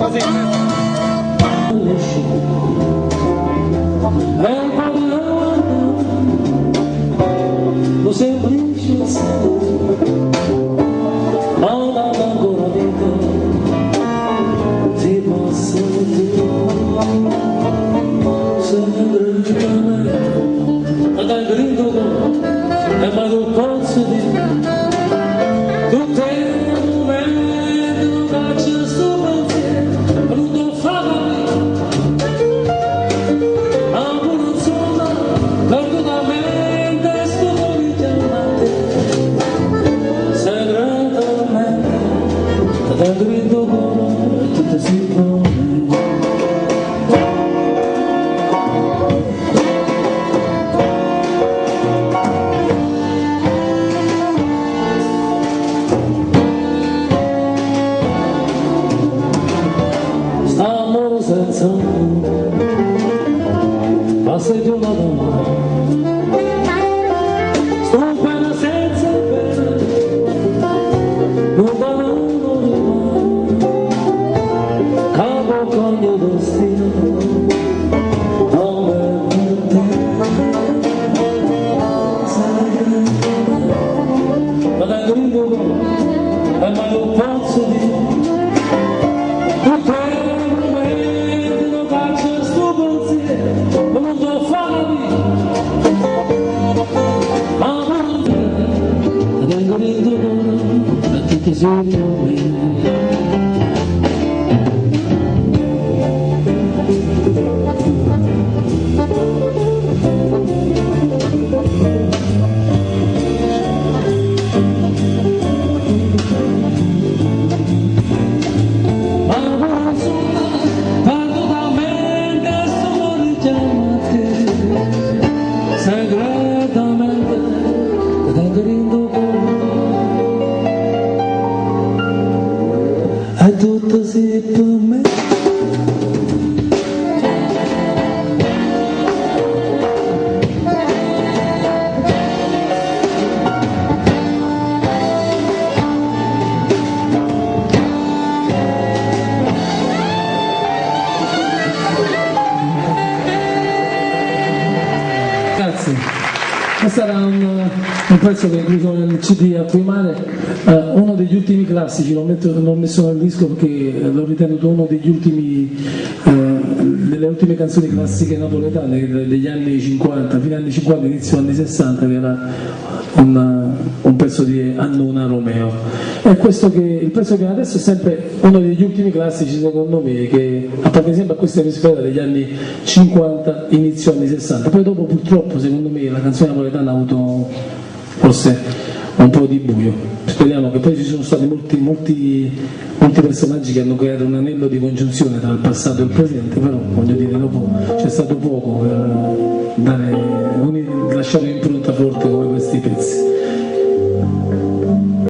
così. Lo semplice ma non ancora vita ti posso dire sempre ma dai grido e ma non posso dire tutte le momenti non caccia sto pensiero non ti fa capire ancora insomma perdutamente sto richiamante segretamente da grido con tutte si pone st'amore senza passa di una donna sto bene senza bene non vanno rimane capo con il mio destino non è per te ma da grido e ma non posso dire tutte è tutto sì per me. Grazie. Questo era un pezzo che è incluso nel CD Acquimare, uno degli ultimi classici, l'ho messo nel disco perché l'ho ritenuto uno degli ultimi, delle ultime canzoni classiche napoletane degli anni 50, fine anni 50, inizio anni 60, che era un pezzo di Annuna Romeo. E il pezzo che viene adesso è sempre uno degli ultimi classici secondo me, che appartiene sempre a questa emisfera degli anni 50, inizio anni 60. Poi dopo purtroppo secondo me la canzone napoletana ha avuto forse un po' di buio. Speriamo che poi ci sono stati molti personaggi che hanno creato un anello di congiunzione tra il passato e il presente, però voglio dire dopo c'è stato poco per lasciare un'impronta forte come questi pezzi.